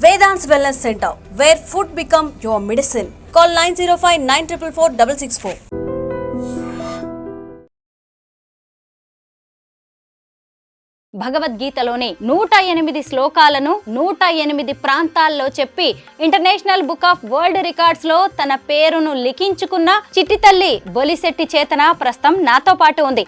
Vedant's Wellness Center, where food become your medicine. Call 905-944-664. భగవద్గీతలోని 108 శ్లోకాలను 108 ప్రాంతాల్లో చెప్పి international book of world records లో తన పేరును లిఖించుకున్న చిట్టి తల్లి బొలిశెట్టి చేతన ప్రస్తుతం నాతో పాటు ఉంది.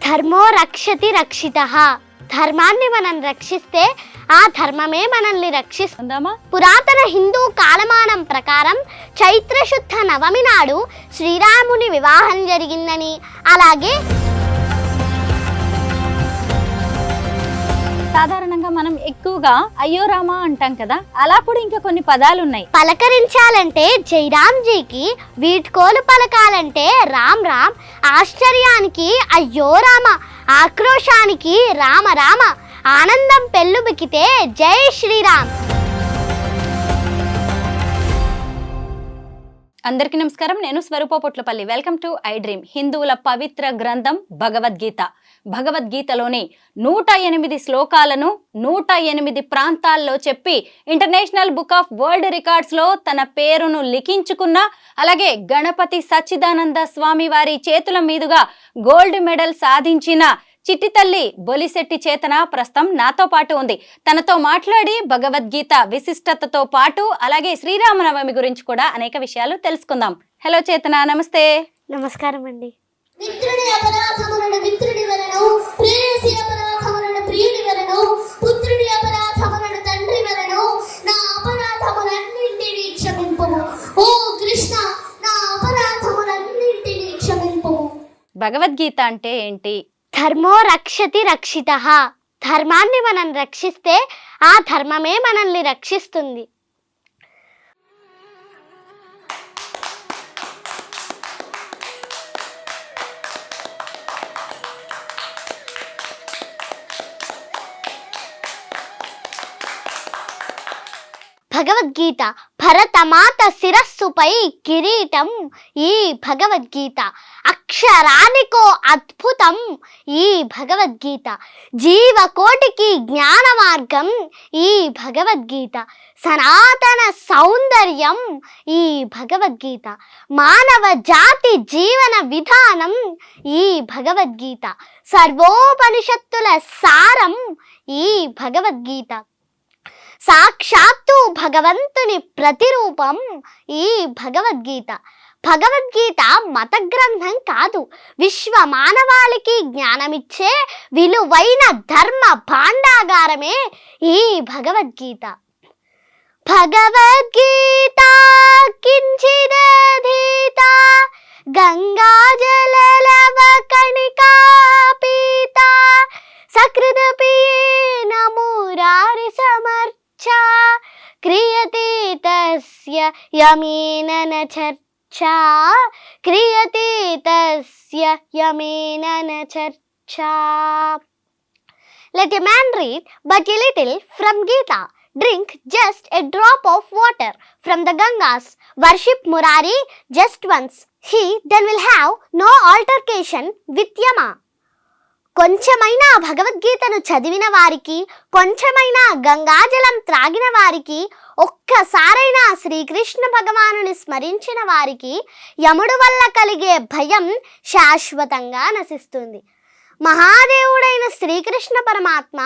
ధర్మో రక్షతి రక్షితః. ధర్మాన్ని మనం రక్షిస్తే ఆ ధర్మమే మనల్ని రక్షిస్తుందామా. పురాతన హిందూ కాలమానం ప్రకారం చైత్రశుద్ధ నవమి నాడు శ్రీరాముని వివాహం జరిగిందని, అలాగే సాధారణంగా మనం ఎక్కువగా అయ్యో రామా అంటాం కదా, అలా కూడా ఇంకా కొన్ని పదాలు ఉన్నాయి. పలకరించాలంటే జైరామ్జీకి, వీడ్కోలు పలకాలంటే రామ్ రామ్, ఆశ్చర్యానికి అయ్యో రామ, ఆక్రోశానికి రామ రామ, ఆనందం పెళ్ళుబికితే జై శ్రీరామ్. అందరికీ నమస్కారం, నేను Swaroopa Potlapalli. Welcome to iDream. హిందువుల పవిత్ర గ్రంథం భగవద్గీత. భగవద్గీతలోని 108 శ్లోకాలను 108 ప్రాంతాల్లో చెప్పి international book of world records లో తన పేరును లిఖించుకున్న, అలాగే గణపతి సచ్చిదానంద స్వామి వారి చేతుల మీదుగా గోల్డ్ మెడల్ సాధించిన చిట్టి తల్లి బొలిశెట్టి చేతన ప్రస్తుతం నాతో పాటు ఉంది. తనతో మాట్లాడి భగవద్గీత విశిష్టతతో పాటు అలాగే శ్రీరామనవమి గురించి కూడా అనేక విషయాలు తెలుసుకుందాం. హలో చేతన, నమస్తే. నమస్కారం అండి. భగవద్గీత అంటే ఏంటి? ధర్మో రక్షతి రక్షితః. ధర్మాన్ని మనం రక్షిస్తే ఆ ధర్మమే మనల్ని రక్షిస్తుంది. భగవద్గీత భరతమాత శిరస్సుపై కిరీటం ఈ భగవద్గీత, అక్షరానికో అద్భుతం ఈ భగవద్గీత, జీవకోటికి జ్ఞాన మార్గం ఈ భగవద్గీత, సనాతన సౌందర్యం ఈ భగవద్గీత, మానవ జాతి జీవన విధానం ఈ భగవద్గీత, సర్వోపనిషత్తుల సారం ఈ భగవద్గీత, సాక్షాత్తు భగవంతుని ప్రతిరూపం ఈ భగవద్గీత. భగవద్గీత మత గ్రంథం కాదు, విశ్వ మానవాళికి జ్ఞానమిచ్చే విలువైన ధర్మ భాండాగారమే ఈ భగవద్గీత. భగవద్గీత కించిదధీత గంగాజలలవ కణికా పీత, సకృదపియేన మురారి సమర్చ క్రియతే తస్య యమేన న చర్చా, క్రియతే తస్య యమేన న చర్చా. Let a man read but a little from Gita. Drink just a drop of water from the Gangas. Worship Murari just once. He then will have no altercation with Yama. కొంచెమైనా భగవద్గీతను చదివిన వారికి, కొంచెమైనా గంగాజలం త్రాగిన వారికి, ఒక్కసారైనా శ్రీకృష్ణ భగవానుని స్మరించిన వారికి యముడు వల్ల కలిగే భయం శాశ్వతంగా నశిస్తుంది. మహాదేవుడైన శ్రీకృష్ణ పరమాత్మ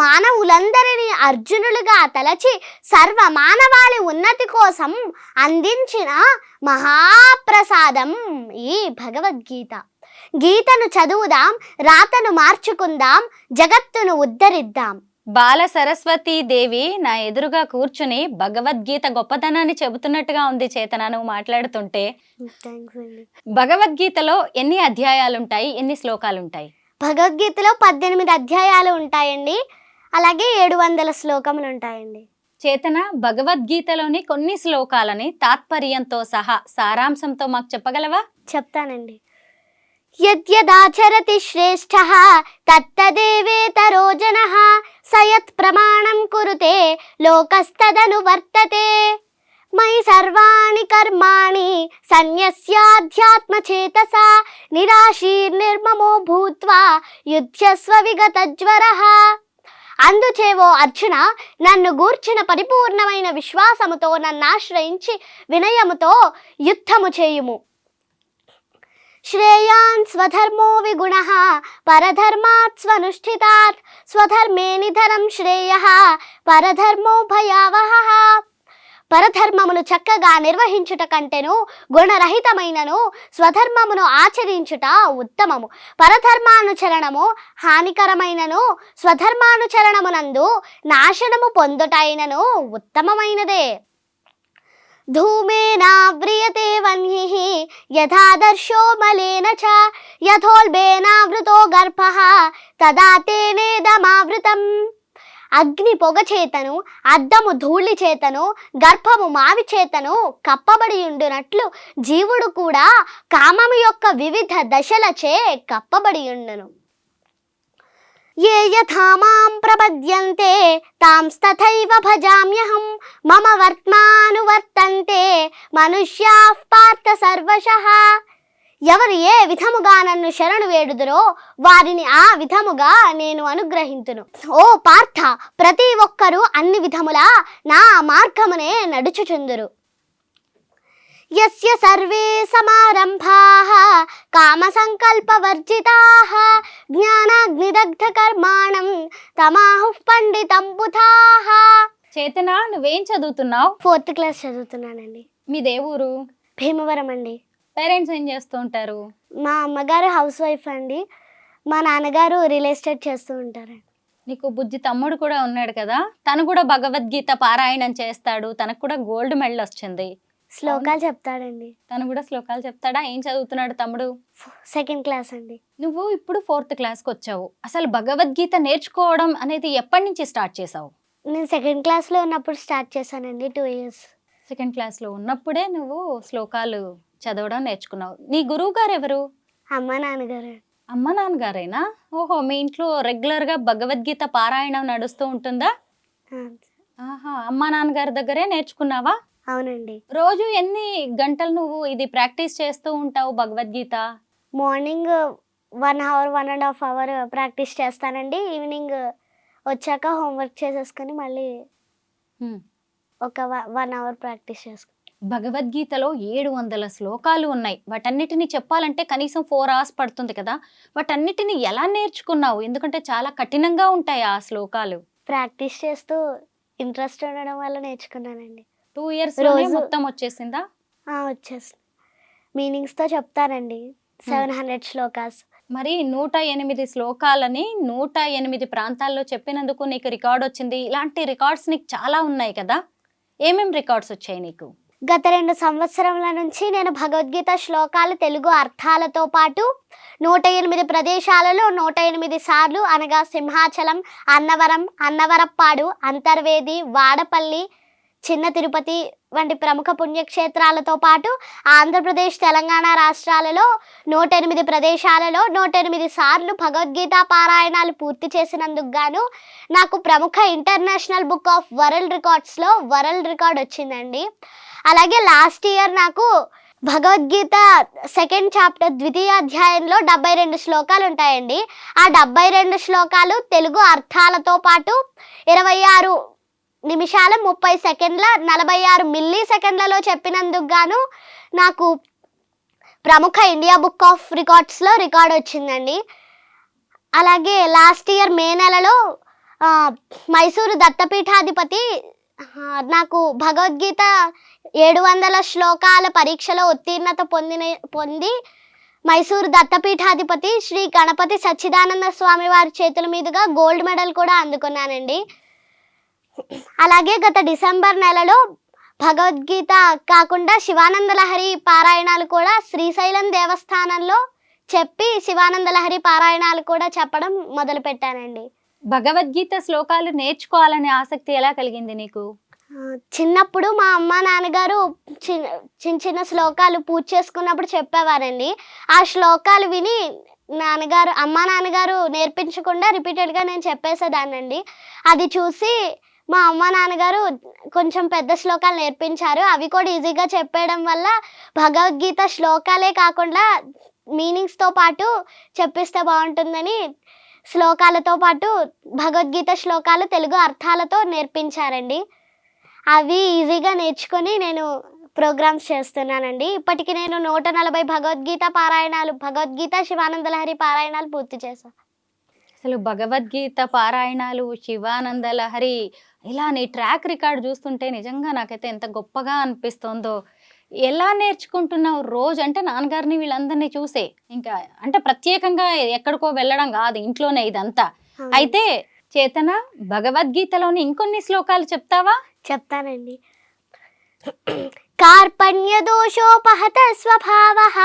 మానవులందరినీ అర్జునులుగా తలచి సర్వ మానవాళి ఉన్నతి కోసం అందించిన మహాప్రసాదం ఈ భగవద్గీత. గీతను చదువుదాం, రాతను మార్చుకుందాం, జగత్తును ఉద్ధరిద్దాం. బాల సరస్వతీ దేవి నా ఎదురుగా కూర్చుని భగవద్గీత గొప్పతనాన్ని చెబుతున్నట్టుగా ఉంది చేతన నువ్వు మాట్లాడుతుంటే. భగవద్గీతలో ఎన్ని అధ్యాయాలుంటాయి, ఎన్ని శ్లోకాలుంటాయి? భగవద్గీతలో 18 అధ్యాయాలు ఉంటాయండి, అలాగే 700 శ్లోకములు ఉంటాయండి. చేతన, భగవద్గీతలోని కొన్ని శ్లోకాలని తాత్పర్యంతో సహా సారాంశంతో మాకు చెప్పగలవా? చెప్తానండి. యద్యదాచరతి శ్రేష్ఠః తత్తదేవేతరో జనః సయత్ ప్రమాణం కురుతే లోకస్తదను వర్తతే మయి సర్వాణి కర్మాణి సన్యస్యాధ్యాత్మచేతసా నిరాశీర్నిర్మమో భూత్వా యుధ్యస్వ విగతజ్వరః. అందుచేవో అర్జున, నన్ను గూర్చిన పరిపూర్ణమైన విశ్వాసముతో నన్ను ఆశ్రయించి వినయముతో యుద్ధము చేయుము. శ్రేయాన్ స్వధర్మో విగుణః పరధర్మాత్ స్వనుష్ఠితాత్ స్వధర్మే నిధనం శ్రేయః పరధర్మో భయావహః. పరధర్మమును చక్కగా నిర్వహించుట కంటెను గుణరహితమైనను స్వధర్మమును ఆచరించుట ఉత్తమము. పరధర్మానుచరణము హానికరమైనను స్వధర్మానుచరణమునందు నాశనము పొందుటైనను ఉత్తమమైనదే. ధూమేనావ్రియతే వన్హిః యథాదర్శో మలేన చ యథోల్బేనావృతో గర్భః తదా తేనేదమావృతం. అగ్ని పొగ చేతను, అద్దము ధూళి చేతను, గర్భము మావి చేతను కప్పబడి ఉండునట్లు జీవుడు కూడా కామము యొక్క వివిధ దశలచే కప్పబడి ఉండును. ఏ యథా మాం ప్రపద్యంతే తాంస్తథైవ భజామ్యహం మమ వర్త్మానువర్తంతే మనుష్యాః పార్థ సర్వశః. ఎవరు ఏ విధముగా నన్ను శరణు వేడుదురో వారిని ఆ విధముగా నేను అనుగ్రహింతును. ఓ పార్థ, ప్రతి ఒక్కరూ అన్ని విధములా నా మార్గమునే నడుచుచుందురు. యస్య సర్వే సమారంభాః కామ సంకల్ప వర్జితాః జ్ఞానాగ్నిదగ్ధ కర్మాణం తమాహుః పండితం బుధాః. చేతన, నువ్వేం చదువుతున్నావు? 4th class చదువుతున్నానండి. మీ దేవురు? భీమవరం అండి. పేరెంట్స్ ఏం చేస్తూ ఉంటారు? మా అమ్మగారు హౌస్ వైఫ్ అండి. మా నాన్నగారు రియల్ ఎస్టేట్ చేస్తూ ఉంటారండి. నీకు బుజ్జి తమ్ముడు కూడా ఉన్నాడు కదా, తను కూడా భగవద్గీత పారాయణం చేస్తాడు, తనకు కూడా గోల్డ్ మెడల్ వచ్చింది. శ్లోకాలు చెప్తాడండి. తను కూడా శ్లోకాలు చెప్తాడా? ఏం చదువుతున్నాడు తమ్ముడు? 2nd క్లాస్ అండి. నువ్వు ఇప్పుడు 4th క్లాస్కి వచ్చావు. అసలు భగవద్గీత నేర్చుకోవడం అనేది ఎప్పటి నుంచి స్టార్ట్ చేసావు? నేను 2nd క్లాస్లో ఉన్నప్పుడు స్టార్ట్ చేశానండి. 2 years. 2nd క్లాస్లో ఉన్నప్పుడే నువ్వు శ్లోకాలు చదవడం నేర్చుకున్నావు. నీ గురువు గారు ఎవరు? అమ్మ నాన్నగారు. అమ్మ నాన్నగారేనా? ఓహో, మీ ఇంట్లో రెగ్యులర్గా భగవద్గీత పారాయణం నడుస్తూ ఉంటుందా? ఆహా, అమ్మ నాన్నగారి దగ్గరే నేర్చుకున్నావా? అవునండి. రోజు ఎన్ని గంటలు నువ్వు ఇది ప్రాక్టీస్ చేస్తూ ఉంటావు Bhagavad Gita? Morning 1 hour 1.5 hour practice చేస్తానండి. ఈవినింగ్ వచ్చాక హోంవర్క్ చేసేసుకొని మళ్ళీ ఒక 1 hour ప్రాక్టీస్ చేసుకుంటాను. భగవద్గీతలో 700 శ్లోకాలు ఉన్నాయి. వాటన్నిటిని చెప్పాలంటే కనీసం 4 hours పడుతుంది కదా. వాటన్నిటిని ఎలా నేర్చుకున్నావు? ఎందుకంటే చాలా కఠినంగా ఉంటాయి ఆ శ్లోకాలు. ప్రాక్టీస్ చేస్తూ ఇంట్రెస్ట్ ఉండడం వల్ల నేర్చుకున్నానండి. 2 years మొత్తం వచ్చేసిందా? వచ్చేసింది. మీనింగ్స్తో చెప్తానండి. 700 శ్లోకాస్. మరి 108 శ్లోకాలని 108 ప్రాంతాల్లో చెప్పినందుకు నీకు రికార్డ్ వచ్చింది. ఇలాంటి రికార్డ్స్ నీకు చాలా ఉన్నాయి కదా. ఏమేం రికార్డ్స్ వచ్చాయి నీకు? గత 2 సంవత్సరముల నుంచి నేను భగవద్గీత శ్లోకాలు తెలుగు అర్థాలతో పాటు 108 ప్రదేశాలలో 108 సార్లు అనగా సింహాచలం, అన్నవరం, అన్నవరప్పాడు, అంతర్వేది, వాడపల్లి, చిన్న తిరుపతి వంటి ప్రముఖ పుణ్యక్షేత్రాలతో పాటు ఆంధ్రప్రదేశ్, తెలంగాణ రాష్ట్రాలలో 108 ప్రదేశాలలో 108 సార్లు భగవద్గీత పారాయణాలు పూర్తి చేసినందుకు గాను నాకు ప్రముఖ ఇంటర్నేషనల్ బుక్ ఆఫ్ వరల్డ్ రికార్డ్స్లో వరల్డ్ రికార్డ్ వచ్చిందండి. అలాగే లాస్ట్ ఇయర్ నాకు భగవద్గీత 2nd chapter 2వ అధ్యాయంలో 72 శ్లోకాలు ఉంటాయండి. ఆ 72 శ్లోకాలు తెలుగు అర్థాలతో పాటు 26 నిమిషాల 30 సెకండ్ల 46 మిల్లీ సెకండ్లలో చెప్పినందుకు గాను నాకు ప్రముఖ ఇండియా బుక్ ఆఫ్ రికార్డ్స్లో రికార్డ్ వచ్చిందండి. అలాగే లాస్ట్ ఇయర్ మే నెలలో మైసూరు దత్తపీఠాధిపతి నాకు భగవద్గీత 700 శ్లోకాల పరీక్షలో ఉత్తీర్ణత పొంది మైసూరు దత్తపీఠాధిపతి శ్రీ గణపతి సచ్చిదానంద స్వామి వారి చేతుల మీదుగా గోల్డ్ మెడల్ కూడా అందుకున్నానండి. అలాగే గత డిసెంబర్ నెలలో భగవద్గీత కాకుండా శివానంద లహరి పారాయణాలు కూడా శ్రీశైలం దేవస్థానంలో చెప్పి శివానంద లహరి పారాయణాలు కూడా చెప్పడం మొదలుపెట్టానండి. భగవద్గీత శ్లోకాలు నేర్చుకోవాలనే ఆసక్తి ఎలా కలిగింది నీకు? చిన్నప్పుడు మా అమ్మ నాన్నగారు చిన్న చిన్న శ్లోకాలు పూజ చేసుకున్నప్పుడు చెప్పేవారండి. ఆ శ్లోకాలు విని అమ్మ నాన్నగారు నేర్పించకుండా రిపీటెడ్గా నేను చెప్పేసేదాన్నండి. అది చూసి మా అమ్మ నాన్నగారు కొంచెం పెద్ద శ్లోకాలు నేర్పించారు. అవి కూడా ఈజీగా చెప్పేయడం వల్ల భగవద్గీత శ్లోకాలే కాకుండా మీనింగ్స్తో పాటు చెప్పిస్తే బాగుంటుందని శ్లోకాలతో పాటు భగవద్గీత శ్లోకాలు తెలుగు అర్థాలతో నేర్పించారండి. అవి ఈజీగా నేర్చుకొని నేను ప్రోగ్రామ్స్ చేస్తున్నానండి. ఇప్పటికి నేను 140 భగవద్గీత శివానంద లహరి పారాయణాలు పూర్తి చేశాను. అసలు భగవద్గీత పారాయణాలు, శివానంద లహరి, ఇలా నీ ట్రాక్ రికార్డ్ చూస్తుంటే నిజంగా నాకైతే ఎంత గొప్పగా అనిపిస్తుందో. ఎలా నేర్చుకుంటున్నావు రోజు? అంటే నాన్నగారిని వీళ్ళందరినీ చూసే, ఇంకా అంటే ప్రత్యేకంగా ఎక్కడికో వెళ్ళడం కాదు, ఇంట్లోనే ఇదంతా. అయితే చేతన, భగవద్గీతలోని ఇంకొన్ని శ్లోకాలు చెప్తావా? చెప్తానండి. కార్పణ్యదోషోపహత స్వభావః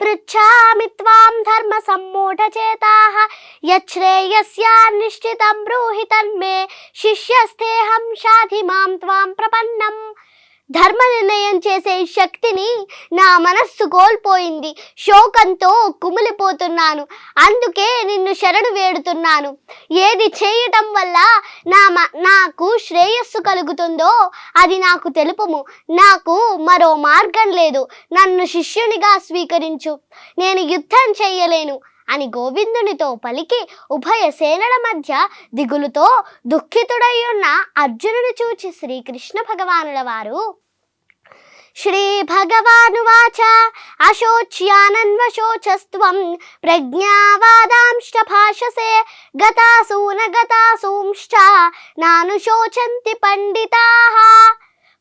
పృచ్ఛామి త్వాం ధర్మ సమ్మూఢచేతాః యచ్ఛ్రేయస్యాన్నిశ్చితం బ్రూహి తన్మే శిష్యస్థేహం షాధి మాం త్వాం ప్రపన్నం. ధర్మ నిర్ణయం చేసే శక్తిని నా మనస్సు కోల్పోయింది. శోకంతో కుమిలిపోతున్నాను. అందుకే నిన్ను శరణు వేడుతున్నాను. ఏది చేయటం వల్ల నాకు శ్రేయస్సు కలుగుతుందో అది నాకు తెలుపుము. నాకు మరో మార్గం లేదు. నన్ను శిష్యునిగా స్వీకరించు. నేను యుద్ధం చెయ్యలేను అని గోవిందునితో పలికి ఉభయ సేనల మధ్య దిగులుతో దుఃఖితుడై ఉన్న అర్జునుని చూచి శ్రీకృష్ణ భగవానుల వారు శ్రీ భగవానువాచ అశోచ్యానన్వశోచస్త్వం ప్రజ్ఞావాదాంశ్చ భాషసే గతాసూనగతాసూంశ్చ నానుశోచంతి పండితాః.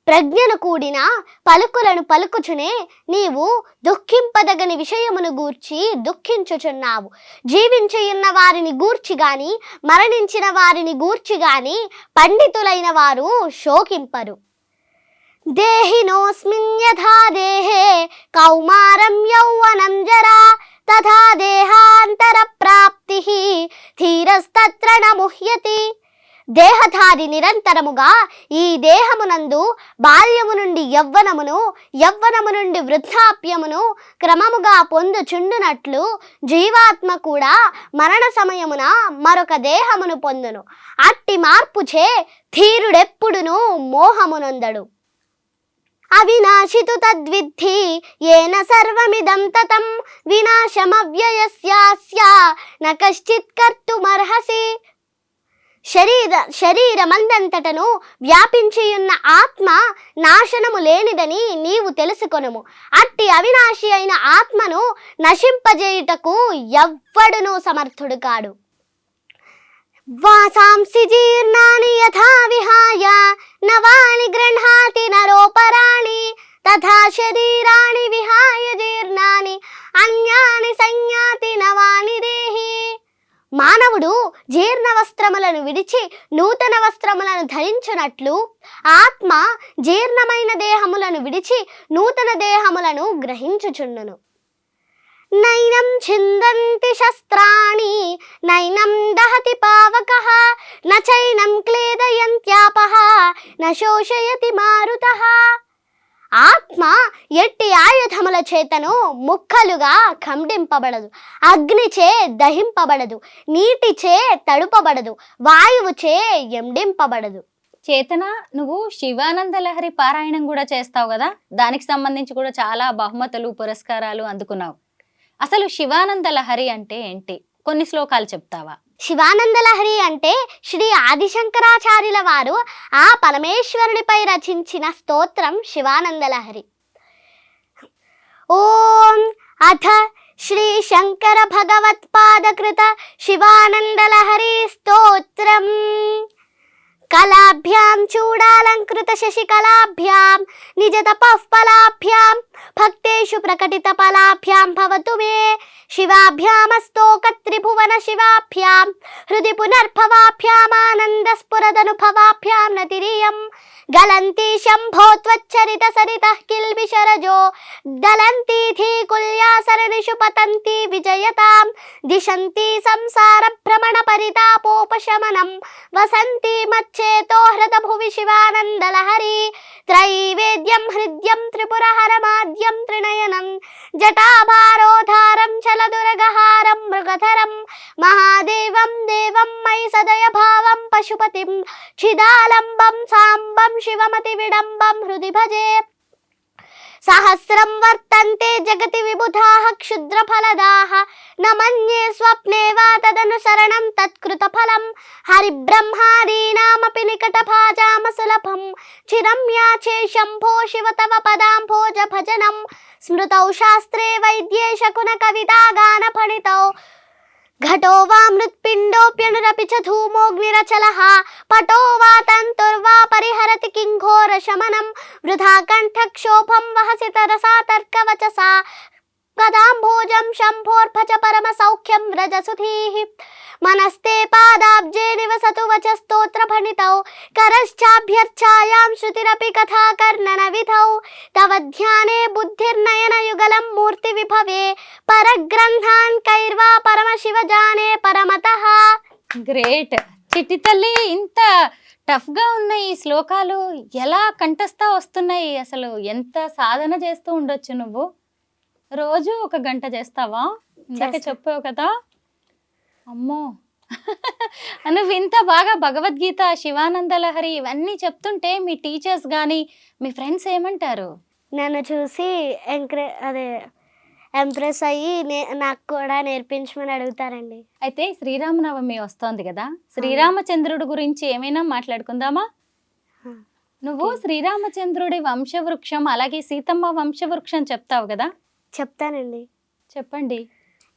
ప్రజ్ఞను కూడిన పలుకులను పలుకుచునే నీవు దుఃఖింపదగని విషయమును గూర్చి దుఃఖించుచున్నావు. జీవించియున్న వారిని గూర్చి గాని మరణించిన వారిని గూర్చి గాని పండితులైన వారు శోకింపరు. దేహినోస్మిన్ యథా దేహే కౌమారం యౌవనం జరా తథా దేహాంతర ప్రాప్తిః ధీరస్తత్ర న ముహ్యతి. దేహధారి నిరంతరముగా ఈ దేహమునందు బాల్యము నుండి యవ్వనమును, యవ్వనము నుండి వృద్ధాప్యమును క్రమముగా పొందుచుండునట్లు జీవాత్మ కూడా మరణ సమయమున మరొక దేహమును పొందును. అట్టి మార్పుచే ధీరుడెప్పుడును మోహమునొందడు. అవినాశితు తద్విద్ధి ఏన సర్వమిదం తతం వినాశమవ్యయస్యాస్య న కశ్చిత్ కర్తుమర్హసి. శరీరమందంతటను వ్యాపించియున్న ఆత్మ నాశనము లేనిదని నీవు తెలుసుకొనుము. అట్టి అవినాశి అయిన ఆత్మను నశింపజేయుటకు ఎవ్వడునూ సమర్థుడు కాడు. వాసాంసి జీర్ణాని యథా విహాయ నవాని గృహ్ణాతి నరోపరాణి తథా శరీరాణి విహాయ జీర్ణాని అన్యాని సంయాతి నవాని దేహి. మానవుడు జీర్ణ వస్త్రములను విడిచి నూతన వస్త్రములను ధరించునట్లు ఆత్మ జీర్ణమైన దేహములను విడిచి నూతన దేహములను గ్రహించుచుండును. నైనం ఛిందంతి శస్త్రాణి నైనం దహతి పావకః నచైనం క్లేదయంత్యాపః న శోషయతి మారుతః. ఆత్మ ఎట్టి ఆయుధముల చేతను ముక్కలుగా ఖండింపబడదు, అగ్నిచే దహింపబడదు, నీటిచే తడుపబడదు, వాయువుచే ఎండింపబడదు. చేతన, నువ్వు శివానంద లహరి పారాయణం కూడా చేస్తావు కదా, దానికి సంబంధించి కూడా చాలా బహుమతులు, పురస్కారాలు అందుకున్నావు. అసలు శివానంద లహరి అంటే ఏంటి? కొన్ని శ్లోకాలు చెప్తావా? శివానంద లహరి అంటే శ్రీ ఆదిశంకరాచార్యుల వారు ఆ పరమేశ్వరునిపై రచించిన స్తోత్రం శివానంద లహరి. ఓం అథ శ్రీ శంకర భగవత్పాదకృత శివానంద లహరి స్తోత్రం. కళాభ్యాం చూడాలంకృత శశికళాభ్యాం నిజ తపఃఫలాభ్యాం భక్తేషు ప్రకటిత ఫలాభ్యాం భవతు మే. శివాభ్యామస్తోక త్రిభువన శివాభ్యాం హృది పునర్భవాభ్యాం ఆనంద స్ఫురదనుభవాభ్యాం నతిరియం. గలంతి శంభో త్వచ్చరిత సరితః కిల్బిషరజో దలంతి ధీకుల్యాసరణిషు పతంతి విజయతాం. దిశంతి సంసార భ్రమణ పరితాపోపశమనం వసంతి మచ్చేతో హృద భువి శివానంద లహరి. త్రైవేద్యం హృద్యం త్రిపురహరమాద్యం త్రినయనం జటాభారోధారం చలదురగహారం మృగ సహస్రం వర్తంతే జగతి విబుధాః క్షుద్రఫలదాః న మన్యే స్వప్నే వా తదనుసరణం తత్కృత ఫలం హరిబ్రహ్మాదీనామపి నికటభాజామ సులభం చిరం యాచే శంభో శివ తవ పదాంభోజ భజనం స్మృతౌ శాస్త్రే వైద్యే శకున కవితా గాన ఫణితౌ ఘటో వా మృత్పిండోప్యనురపి చ ధూమోగ్నిరచలః పటో వా తంతుర్వా పరిహరతి కింఘోర శమనం వృధా కంఠక్షోభం వహసి తరసా తర్కవచసా కదాంభోజం శంభోర్భజ పరమ సౌఖ్యం వ్రజసుధీః మనస్తే పాదాబ్జే నివసతు వచస్తోత్ర ఫణితౌ కరశ్చాభ్యర్చాయాం శృతిరపి కథా కర్ణన విధౌ తవ ధ్యానే బుద్ధిర్నయన యుగలం మూర్తి విభవే పరగ్రంథాన్ కైర్వా పరమశివ జానే పరమతః. గ్రేట్ చిట్టి తల్లి, ఇంత టఫ్ గా ఉన్న ఈ శ్లోకాలు ఎలా కంఠస్థ వస్తున్నాయి? అసలు ఎంత సాధన చేస్తూ ఉండొచ్చు నువ్వు? రోజు 1 గంట చేస్తావా? ఇందాక చెప్పావు కదా. అమ్మో నువ్వు ఇంత బాగా భగవద్గీత, శివానంద లహరి ఇవన్నీ చెప్తుంటే మీ టీచర్స్ కానీ మీ ఫ్రెండ్స్ ఏమంటారు? నన్ను చూసి ఎంప్రెస్ అయ్యి నాకు కూడా నేర్పించమని అడుగుతారండి. అయితే శ్రీరామనవమి వస్తోంది కదా, శ్రీరామచంద్రుడి గురించి ఏమైనా మాట్లాడుకుందామా? నువ్వు శ్రీరామచంద్రుడి వంశవృక్షం అలాగే సీతమ్మ వంశవృక్షం చెప్తావు కదా, చెప్తానండి. చెప్పండి.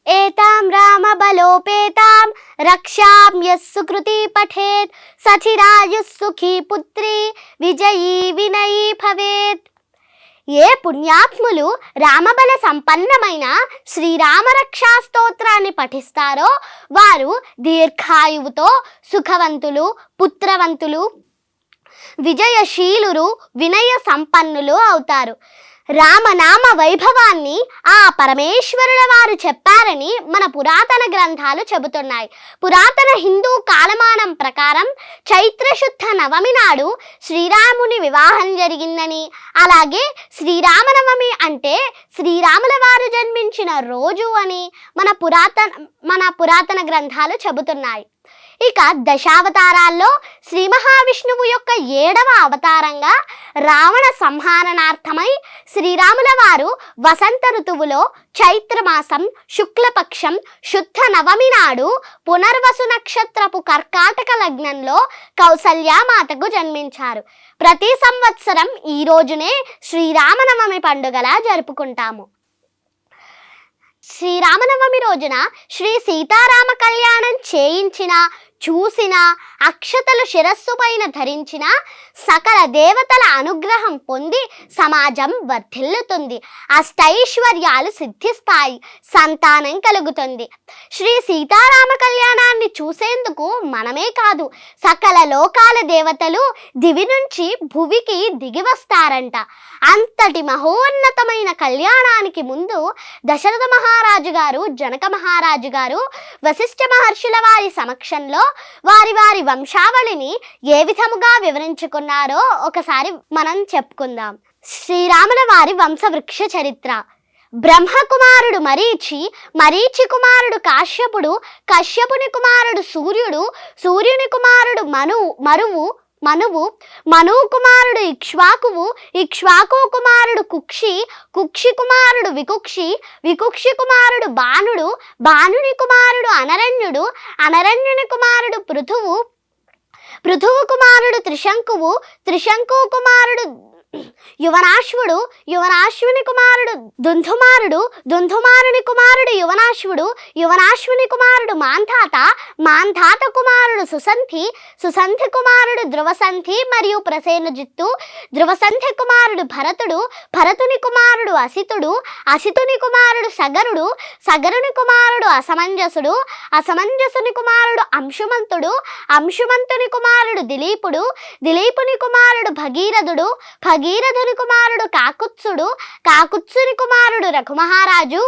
ఏతాం రామ బలోపేతాం రక్షామ్యస్ సుకృతి పఠేత్ సచిరాయుః సుఖీ పుత్రి విజయీ వినయీ భవేత్. ఏ పుణ్యాత్ములు రామబల సంపన్నమైన శ్రీరామ రక్షా స్తోత్రాన్ని పఠిస్తారో వారు దీర్ఘాయువుతో సుఖవంతులు, పుత్రవంతులు, విజయశీలురు, వినయ సంపన్నులు అవుతారు. రామనామ వైభవాన్ని ఆ పరమేశ్వరుల వారు చెప్పారని మన పురాతన గ్రంథాలు చెబుతున్నాయి. పురాతన హిందూ కాలమానం ప్రకారం చైత్రశుద్ధ నవమి నాడు శ్రీరాముని వివాహం జరిగిందని, అలాగే శ్రీరామనవమి అంటే శ్రీరాముల వారు జన్మించిన రోజు అని మన పురాతన గ్రంథాలు చెబుతున్నాయి. ఇక దశావతారాల్లో శ్రీ మహావిష్ణువు యొక్క 7వ అవతారంగా రావణ సంహారణార్థమై శ్రీరాముల వారు వసంత ఋతువులో చైత్రమాసం శుక్లపక్షం శుద్ధ నవమి నాడు పునర్వసు నక్షత్రపు కర్కాటక లగ్నంలో కౌసల్యామాతకు జన్మించారు. ప్రతి సంవత్సరం ఈ రోజునే శ్రీరామనవమి పండుగలా జరుపుకుంటాము. శ్రీరామనవమి రోజున శ్రీ సీతారామ కళ్యాణం చేయించిన, చూసిన, అక్షతలు శిరస్సు పైన ధరించిన సకల దేవతల అనుగ్రహం పొంది సమాజం వర్ధిల్లుతుంది, అష్టైశ్వర్యాలు సిద్ధిస్తాయి, సంతానం కలుగుతుంది. శ్రీ సీతారామ కళ్యాణాన్ని చూసేందుకు మనమే కాదు, సకల లోకాల దేవతలు దివి నుంచి భువికి దిగి వస్తారంట. అంతటి మహోన్నతమైన కళ్యాణానికి ముందు దశరథ మహారాజు గారు, జనక మహారాజు గారు వశిష్ఠ మహర్షుల వారి సమక్షంలో వారి వంశావళిని ఏ విధముగా వివరించుకున్నారో ఒకసారి మనం చెప్పుకుందాం. శ్రీరాముల వారి వంశవృక్ష చరిత్ర. బ్రహ్మకుమారుడు మరీచి, మరీచి కుమారుడు కాశ్యపుడు, కశ్యపుని కుమారుడు సూర్యుడు, సూర్యుని కుమారుడు మనువు, మనువు కుమారుడు ఇక్ష్వాకువు, ఇక్ష్వాకు కుమారుడు కుక్షి, కుక్షి కుమారుడు వికుక్షి, వికుక్షి కుమారుడు బాణుడు, బాణుని కుమారుడు అనరణ్యుడు, అనరణ్యుని కుమారుడు పృథువు, పృథువు కుమారుడు త్రిశంకువు, త్రిశంకు కుమారుడు యువనాశ్వుడు, యువనాశ్వుని కుమారుడు దుంధుమారుడు, దుంధుమారుని కుమారుడు యువనాశ్వుడు, యువనాశ్వుని కుమారుడు మాంధాత, మాంధాత కుమారుడు సుసంధి, సుసంధి కుమారుడు ధ్రువసంధి మరియు ప్రసేనజిత్తు, ధ్రువసంధి కుమారుడు భరతుడు, భరతుని కుమారుడు అసితుడు, అసితుని కుమారుడు సగరుడు, సగరుని కుమారుడు అసమంజసుడు, అసమంజసుని కుమారుడు అంశుమంతుడు, అంశుమంతుని కుమారుడు దిలీపుడు, దిలీపుని కుమారుడు భగీరథుడు, భగీరథుని కుమారుడు కాకుత్సుడు, కాకుత్సుని కుమారుడు రఘుమహారాజు,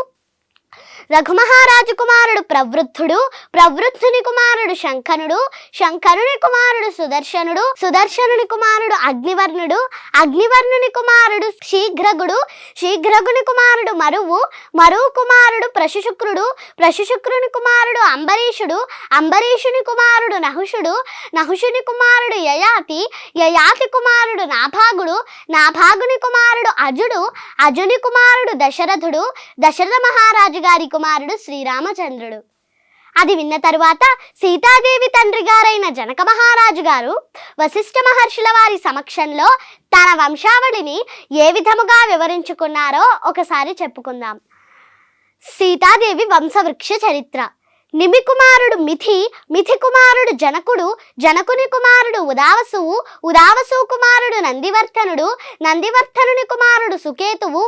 రఘుమహారాజు కుమారుడు ప్రవృద్ధుడు, ప్రవృద్ధుని కుమారుడు శంఖనుడు, శంఖనుని కుమారుడు సుదర్శనుడు, సుదర్శనుని కుమారుడు అగ్నివర్ణుడు, అగ్నివర్ణుని కుమారుడు శీఘ్రగుడు, శీఘ్రగుని కుమారుడు మరువు, మరువు కుమారుడు ప్రశుశుక్రుడు, ప్రశుశుక్రుని కుమారుడు అంబరీషుడు, అంబరీషుని కుమారుడు నహుషుడు, నహుషుని కుమారుడు యయాతి, యయాతి కుమారుడు నాభాగుడు, నాభాగుని కుమారుడు అజుడు, అజుని కుమారుడు దశరథుడు, దశరథ మహారాజు గారి కుమారుడు శ్రీరామచంద్రుడు. అది విన్న తరువాత సీతాదేవి తండ్రి గారైన జనక మహారాజు గారు వశిష్ఠ మహర్షుల వారి సమక్షంలో తన వంశావళిని ఏ విధముగా వివరించుకున్నారో ఒకసారి చెప్పుకుందాం. సీతాదేవి వంశవృక్ష చరిత్ర. నిమి కుమారుడు మిథి, మిథి కుమారుడు జనకుడు, జనకుని కుమారుడు ఉదావసువు, ఉదావసు కుమారుడు నందివర్ధనుడు, నందివర్ధనుని కుమారుడు సుకేతువు,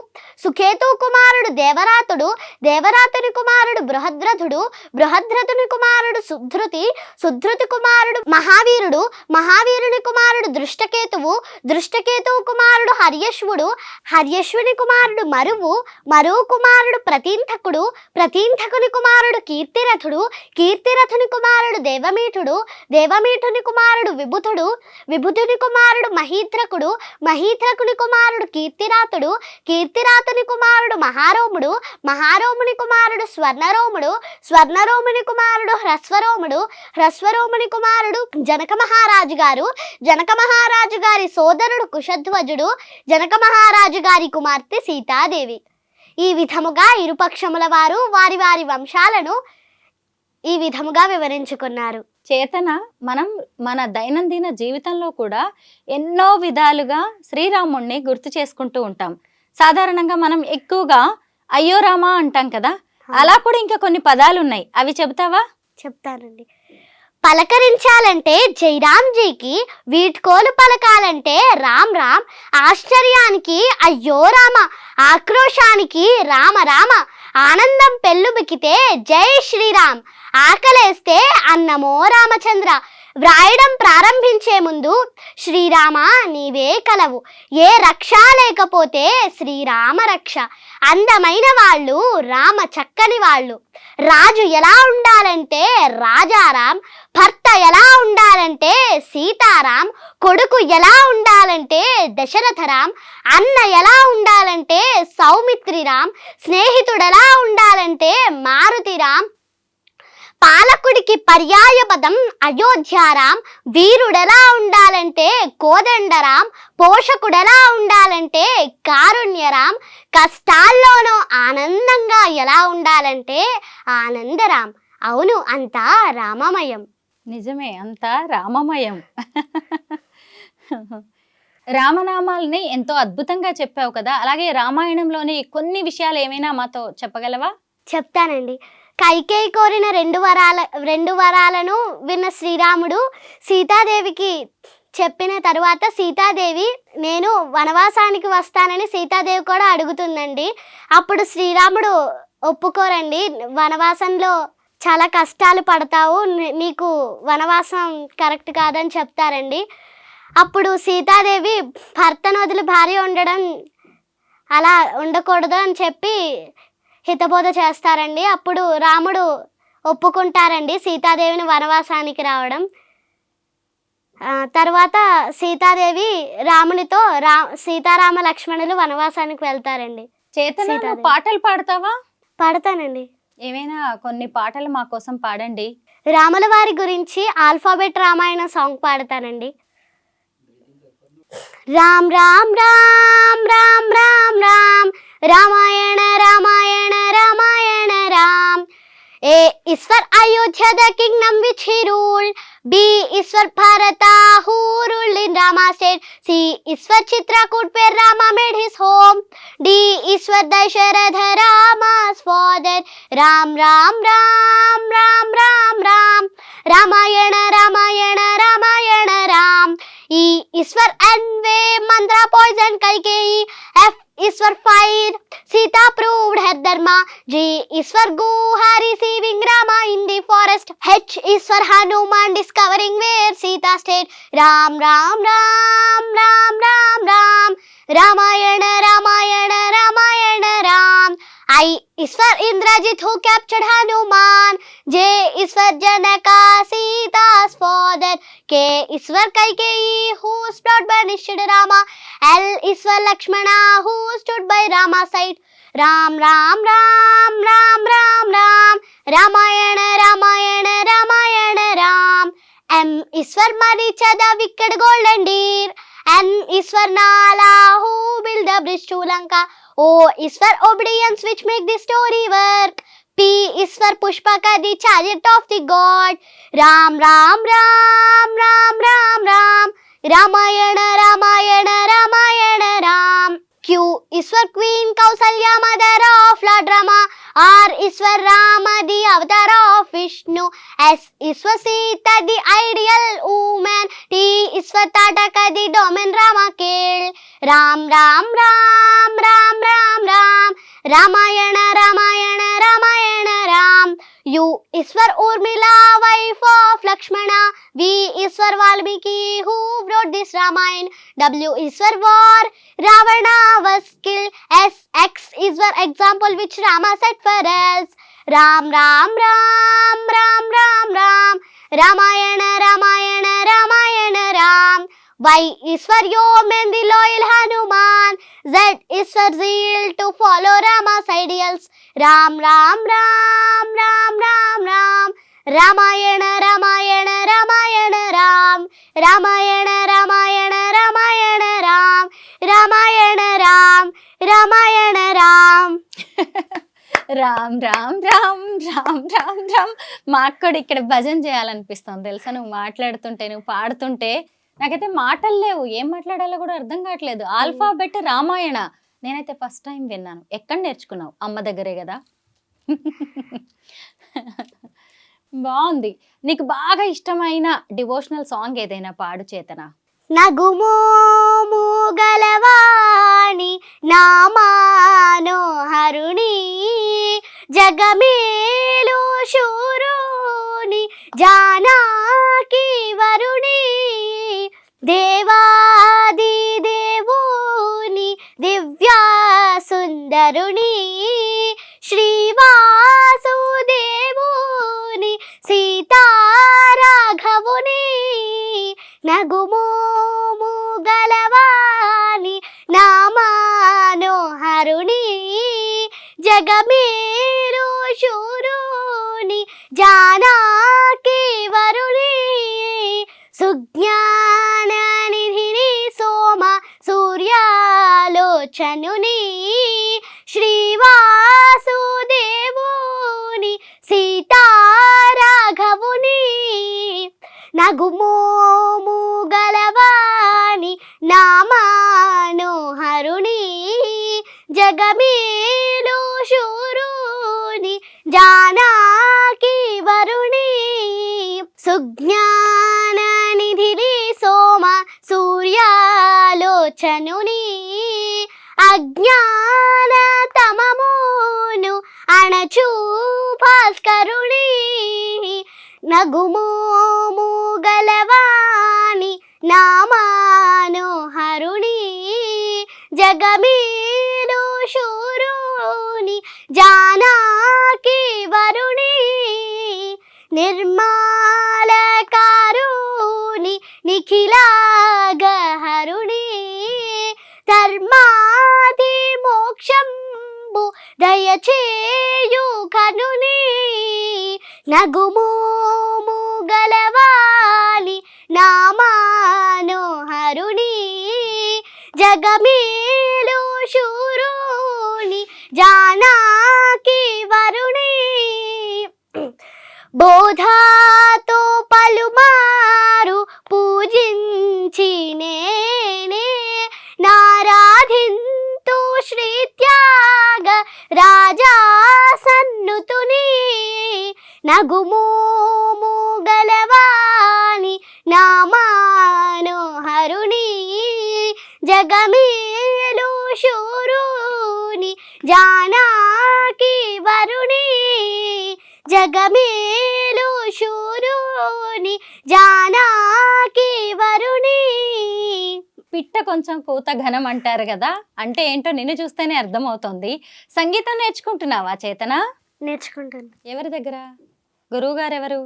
సుకేతువు కుమారుడు దేవరాతుడు, దేవరాతుని కుమారుడు బృహద్రథుడు, బృహద్రథుని కుమారుడు సుధృతి, సుధృతి కుమారుడు మహావీరుడు, మహావీరుని కుమారుడు దృష్టకేతువు, దృష్టకేతువు కుమారుడు హర్యశ్వుడు, హర్యశ్వుని కుమారుడు మరువు, మరువు కుమారుడు ప్రతీంధకుడు, ప్రతీంధకుని కుమారుడు కీర్తిరథుడు, కీర్తిరథుని కుమారుడు దేవమీఠుడు, దేవమీఠుని కుమారుడు విభుతుడు, విభుతుని కుమారుడు మహీధ్రకుడు, మహీధ్రకుని కుమారుడు కీర్తిరాతుడు, కీర్తిరాతుని కుమారుడు మహారోముడు, మహారోముని కుమారుడు స్వర్ణరోముడు, స్వర్ణరోముని కుమారుడు హ్రస్వరోముడు, హ్రస్వరోముని కుమారుడు జనక మహారాజు గారు, జనక మహారాజు గారి సోదరుడు కుశధ్వజుడు, జనక మహారాజు గారి కుమార్తె సీతాదేవి. ఈ విధముగా ఇరుపక్షముల వారు వారి వారి వంశాలను ఈ విధముగా వివరించుకున్నారు. చేతన మనం మన దైనందిన జీవితంలో కూడా ఎన్నో విధాలుగా శ్రీరాముణ్ణి గుర్తు చేసుకుంటూ ఉంటాం. సాధారణంగా మనం ఎక్కువగా అయ్యో రామా అంటాం కదా, అలా కూడా ఇంకా కొన్ని పదాలు ఉన్నాయి, అవి చెబుతావా? చెప్తానండి. పలకరించాలంటే జైరామ్జీకి, వీడ్కోలు పలకాలంటే రామ్ రామ్, ఆశ్చర్యానికి అయ్యో రామ, ఆక్రోశానికి రామ రామ, ఆనందం పెళ్ళుబికితే జై శ్రీరామ్, ఆకలేస్తే అన్నమో రామచంద్ర. వ్రాయడం ప్రారంభించే ముందు శ్రీరామ నీవే కలవు, ఏ రక్ష లేకపోతే శ్రీరామ రక్ష. అందమైన వాళ్ళు రామ చక్కని వాళ్ళు. రాజు ఎలా ఉండాలంటే రాజారాం, భర్త ఎలా ఉండాలంటే సీతారాం, కొడుకు ఎలా ఉండాలంటే దశరథరాం, అన్న ఎలా ఉండాలంటే సౌమిత్రిరాం, స్నేహితుడు ఎలా ఉండాలంటే మారుతిరాం, పాలకుడికి పర్యాయ పదం అయోధ్యారాం, వీరుడెలా ఉండాలంటే కోదండరాం, పోషకుడెలా ఉండాలంటే కారుణ్యరాం, కష్టాల్లోనూ ఆనందంగా ఎలా ఉండాలంటే ఆనందరాం. అవును, అంతా రామమయం. నిజమే, అంతా రామమయం. రామనామాల్ని ఎంతో అద్భుతంగా చెప్పావు కదా, అలాగే రామాయణంలోని కొన్ని విషయాలు ఏమైనా మాతో చెప్పగలవా? చెప్తానండి. కైకేయి కోరిన రెండు వరాలను విన్న శ్రీరాముడు సీతాదేవికి చెప్పిన తరువాత సీతాదేవి నేను వనవాసానికి వస్తానని సీతాదేవి కూడా అడుగుతుందండి. అప్పుడు శ్రీరాముడు ఒప్పుకోరండి, వనవాసంలో చాలా కష్టాలు పడతావు, నీకు వనవాసం కరెక్ట్ కాదని చెప్తారండి. అప్పుడు సీతాదేవి భర్తను వదిలి భార్య ఉండడం అలా ఉండకూడదు అని చెప్పి హితబోధ చేస్తారండి. అప్పుడు రాముడు ఒప్పుకుంటారండి సీతాదేవిని వనవాసానికి రావడం. తర్వాత సీతాదేవి రామునితో సీతారామ లక్ష్మణులు వనవాసానికి వెళ్తారండి. చేతన పాటలు పాడతావా? పాడతానండి. ఏమైనా కొన్ని పాటలు మా కోసం పాడండి. రాముల వారి గురించి ఆల్ఫాబెట్ రామాయణ సాంగ్ పాడతానండి. Ram Ram Ram Ram Ram Ram, Ramayana Ramayana Ramayana Ram. A is for Ayodhya, the kingdom which he ruled. B is for Bharata, who ruled in Rama's state. C is for Chitrakoot, where Rama made his home. D is for Dasharatha, Rama's father. Ram Ram Ram Ram Ram Ram, Ramayana Ramayana Ramayana Ram. E is for Anvay, Mandra poisoned Kaikeyi. F is for fire, Sita proved her dharma. G is for Guha, receiving Rama in the forest. H is for Hanuman, discovering where Sita stayed. Ram Ram Ram Ram Ram Ram, Ramayana Ramayana Ramayana Ram. I is for Indrajit, who captured Hanuman. J is for Janaka, Sita's father. K is for Kaikeyi, whose plot banished Rama. L is for Lakshmana, who stood by Rama's side. Ram Ram Ram Ram Ram Ram, Ramayana Ramayana Ramayana Ram. M is for Maricha, the wicked golden deer. N is for Nala, who built the bridge to Lanka. O is for obedience, which make the story work. P is for Pushpaka, the chariot of the god. Ram, Ram, Ram, Ram, Ram, Ram. Ramayana, Ramayana, Ramayana, Ram. Q is for Queen Kausalya, mother of Lord Rama. R is for Rama, the avatar of Vishnu. S is for Sita, the ideal woman. T is for Tataka, the domain Rama killed. Ram, Ram, Ram, Ram, Ram, Ram. Ramayana, Ramayana, Ramayana, Ram. U is for Urmila, wife of Lakshmana. V is for Valmiki, who wrote this Ramayana. W is for war, Ravana was killed. S, X is for example which Rama set for us. Ram, Ram, Ram, Ram, Ram, Ram. Ramayana, Ramayana, Ramayana, Ram. Y is for Yeoman, the loyal Hanuman. Z is for zeal to follow Rama's ideals. Ram, Ram, Ram, Ram, Ram, Ram. Ramayana, Ramayana, Ramayana, Ram. Ramayana, Ramayana, Ramayana, Ram. Ramayana, Ram. Ramayana, Ram. Ram Ram Ram Ram Ram Ram. మాకు కూడా ఇక్కడ భజన చేయాలనిపిస్తుంది తెలుసా, నువ్వు మాట్లాడుతుంటే నువ్వు పాడుతుంటే నాకైతే మాటలు లేవు, ఏం మాట్లాడాలో కూడా అర్థం కావట్లేదు. ఆల్ఫాబెట్ రామాయణ నేనైతే ఫస్ట్ టైం విన్నాను. ఎక్కడ నేర్చుకున్నావు? అమ్మ దగ్గరే కదా. బాగుంది. నీకు బాగా ఇష్టమైన డివోషనల్ సాంగ్ ఏదైనా పాడు చేతన. నగుమోము గలవాణి నామానోహరుణి జగమేలు శూరుని జానకి వరుణి దేవాది దేవుని దివ్యా సుందరుని శ్రీవాసుదేవుని సీతారాఘవుని నగుమోము గలవాణి నామానోహరుని జగమేలు శూరుని జానకి వరుణి సుజ్ఞాన నిధిని సోమ సూర్యాలోచనుని శ్రీవాసుదేవుని సీతారాఘవుని నగుమోము గలవాణి నామానోహరుని జగమేలు శూరుని జానకి వరుణి సుజ్ఞాన నిధిని సోమ సూర్యాలోచనుని అజ్ఞాన తమమును అణచు భాస్కరుని నగుమోము గలవాణి నామానోహరుని జగమేలు శూరుని జానకి వరుణి నిర్మలకారుని నిఖిలాగహరుని ధర్మాది మోక్షంబు దయచేయు కనుని నగుమోము గలవాణి నామానోహరుని జగమేలు శూరుని జానకి వరుణి బోధాతో పలుమారు పూజించినేనే నారాధింతు శ్రీత్యాగ రాజా సన్నుతుని నగుమోము గలవాణి నామానోహరుని జగమేలు శూరుని జానకి వరుణి జగమేలు శూరుని జానకి వరుణి. పిట్ట కొంచెం కూత ఘనం అంటారు కదా, అంటే ఏంటో నిన్ను చూస్తేనే అర్థమవుతుంది. సంగీతం నేర్చుకుంటున్నావా చేతన? నేర్చుకుంటాను. ఎవరి దగ్గర? గురువు గారు ఎవరు?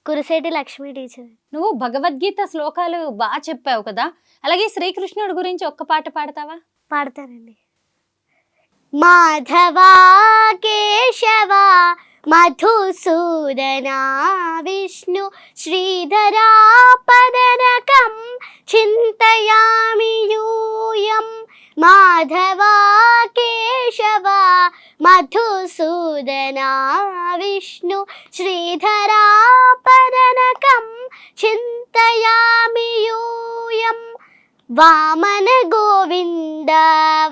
కురిసేటి లక్ష్మి టీచర్. నువ్వు భగవద్గీత శ్లోకాలు బాగా చెప్పావు కదా, అలాగే శ్రీకృష్ణుడి గురించి ఒక్క పాట పాడతావా? పాడతానండి. మాధవా కేశవ మధుసూదనా విష్ణు శ్రీధరా పదనకం చింతయామి యూయం మాధవా కేశవ మధుసూదనా విష్ణు శ్రీధరా పదనకం చింతయామి యూయం వామన గోవింద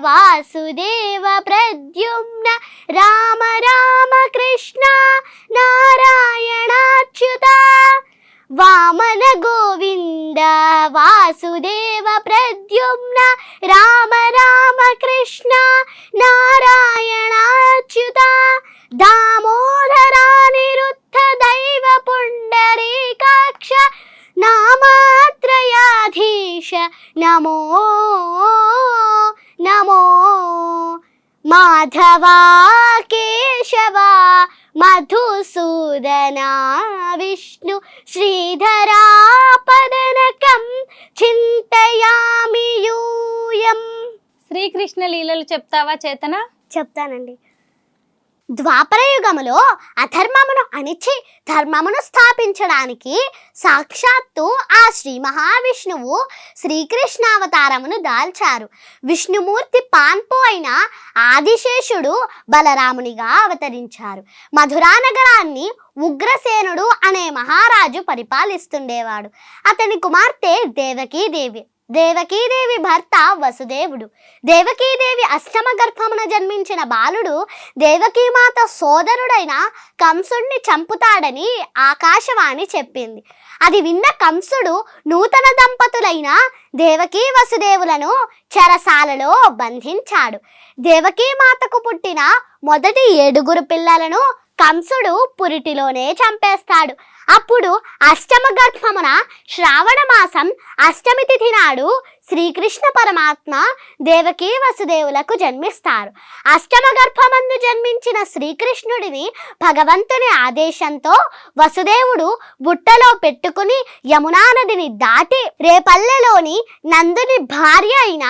వాసుదేవ ప్రద్యుమ్న రామ రామ కృష్ణ నారాయణాచ్యుత వామన గోవింద వాసుదేవ ప్రద్యుమ్న రామ రామ కృష్ణ నారాయణాచ్యుత దామోదరానిరుద్ధ దైవ పుండరీకాక్ష నామాత్రయాధీశ నమో నమో మాధవా కేశవ మధుసూదనా విష్ణు శ్రీధరా పదనకం చింతయామి యూయం. శ్రీకృష్ణ లీలలు చెప్తావా చేతన? చెప్తానండి. ద్వాపరయుగములో అధర్మమును అణిచి ధర్మమును స్థాపించడానికి సాక్షాత్తు ఆ శ్రీ మహావిష్ణువు శ్రీకృష్ణావతారమును దాల్చారు. విష్ణుమూర్తి పాన్పు అయిన ఆదిశేషుడు బలరామునిగా అవతరించారు. మధురా నగరాన్ని ఉగ్రసేనుడు అనే మహారాజు పరిపాలిస్తుండేవాడు. అతని కుమార్తె దేవకీదేవి. దేవకీదేవి భర్త వసుదేవుడు. దేవకీదేవి అష్టమ గర్భమున జన్మించిన బాలుడు దేవకీమాత సోదరుడైన కంసుడిని చంపుతాడని ఆకాశవాణి చెప్పింది. అది విన్న కంసుడు నూతన దంపతులైన దేవకీ వసుదేవులను చెరసాలలో బంధించాడు. దేవకీమాతకు పుట్టిన మొదటి 7 పిల్లలను కంసుడు పురిటిలోనే చంపేస్తాడు. అప్పుడు అష్టమ గర్భమున శ్రావణ మాసం అష్టమి తిథి నాడు శ్రీకృష్ణ పరమాత్మ దేవకీ వసుదేవులకు జన్మిస్తారు. అష్టమ గర్భమందు జన్మించిన శ్రీకృష్ణుడిని భగవంతుని ఆదేశంతో వసుదేవుడు బుట్టలో పెట్టుకుని యమునా నదిని దాటి రేపల్లెలోని నందుని భార్య అయిన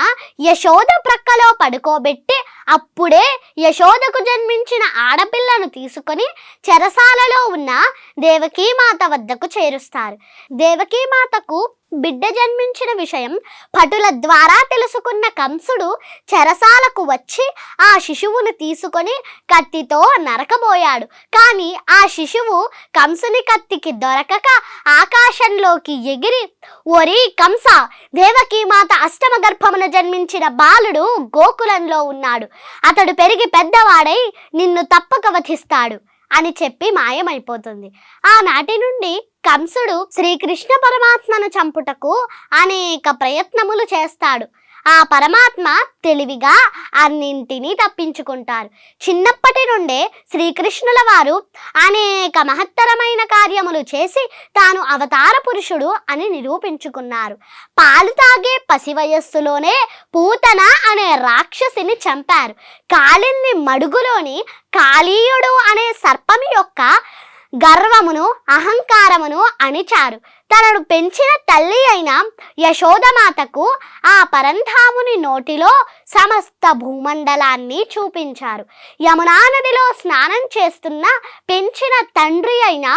యశోద ప్రక్కలో పడుకోబెట్టి అప్పుడే యశోదకు జన్మించిన ఆడపిల్లను తీసుకొని చెరసాలలో ఉన్న దేవకీమాత వద్దకు చేరుస్తారు. దేవకీమాతకు బిడ్డ జన్మించిన విషయం భటుల ద్వారా తెలుసుకున్న కంసుడు చెరసాలకు వచ్చి ఆ శిశువును తీసుకొని కత్తితో నరకబోయాడు. కానీ ఆ శిశువు కంసుని కత్తికి దొరకక ఆకాశంలోకి ఎగిరి, ఓరి కంస, దేవకీమాత అష్టమ గర్భమున జన్మించిన బాలుడు గోకులంలో ఉన్నాడు. అతడు పెరిగి పెద్దవాడై నిన్ను తప్పక వధిస్తాడు అని చెప్పి మాయమైపోతుంది. ఆనాటి నుండి కంసుడు శ్రీకృష్ణ పరమాత్మను చంపుటకు అనేక ప్రయత్నములు చేస్తాడు. ఆ పరమాత్మ తెలివిగా అన్నింటినీ తప్పించుకుంటారు. చిన్నప్పటి నుండే శ్రీకృష్ణుల వారు అనేక మహత్తరమైన కార్యములు చేసి తాను అవతార పురుషుడు అని నిరూపించుకున్నారు. పాలు తాగే పసి వయస్సులోనే పూతన అనే రాక్షసిని చంపారు. కాళింది మడుగులోని కాళీయుడు అనే సర్పము యొక్క గర్వమును అహంకారమును అణిచారు. తనను పెంచిన తల్లి అయిన యశోదమాతకు ఆ పరంధాముని నోటిలో సమస్త భూమండలాన్ని చూపించారు. యమునా నదిలో స్నానం చేస్తున్న పెంచిన తండ్రి అయిన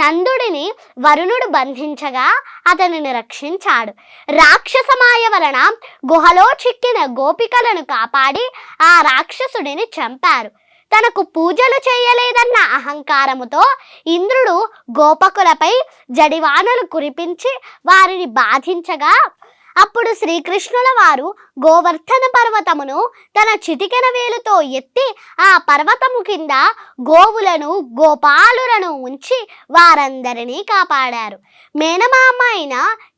నందుడిని వరుణుడు బంధించగా అతనిని రక్షించాడు. రాక్షసమాయ వలన గుహలో చిక్కిన గోపికలను కాపాడి ఆ రాక్షసుడిని చంపారు. తనకు పూజలు చేయలేదన్న అహంకారముతో ఇంద్రుడు గోపకులపై జడివానలు కురిపించి వారిని బాధించగా అప్పుడు శ్రీకృష్ణుల వారు గోవర్ధన పర్వతమును తన చిటికెన వేలుతో ఎత్తి ఆ పర్వతము కింద గోవులను గోపాలులను ఉంచి వారందరినీ కాపాడారు. మేనమామ అయిన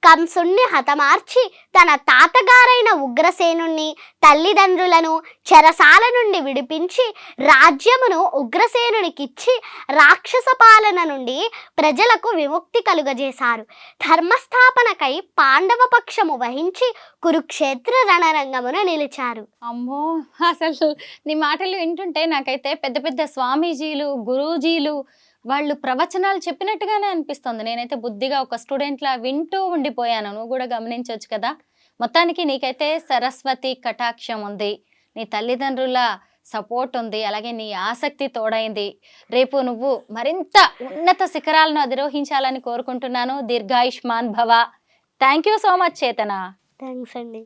కంసుణ్ణి హతమార్చి తన తాతగారైన ఉగ్రసేనుణ్ణి తల్లిదండ్రులను చెరసాల నుండి విడిపించి రాజ్యమును ఉగ్రసేనునికిచ్చి రాక్షస పాలన నుండి ప్రజలకు విముక్తి కలుగజేశారు. ధర్మస్థాపనకై పాండవ పక్షము వహించి కురుక్షేత్ర రణరంగమున నిలిచారు. అమ్మో, అసలు నీ మాటలు వింటుంటే నాకైతే పెద్ద పెద్ద స్వామీజీలు, గురూజీలు వాళ్ళు ప్రవచనాలు చెప్పినట్టుగానే అనిపిస్తుంది. నేనైతే బుద్ధిగా ఒక స్టూడెంట్లా వింటూ ఉండిపోయాను. నువ్వు కూడా గమనించవచ్చు కదా. మొత్తానికి నీకైతే సరస్వతి కటాక్షం ఉంది. నీ తల్లిదండ్రుల సపోర్ట్ ఉంది, అలాగే నీ ఆసక్తి తోడైంది. రేపు నువ్వు మరింత ఉన్నత శిఖరాలను అధిరోహించాలని కోరుకుంటున్నాను. దీర్ఘాయుష్మాన్ భవ. థ్యాంక్ యూ సో మచ్ చేతన. థ్యాంక్స్ అండి.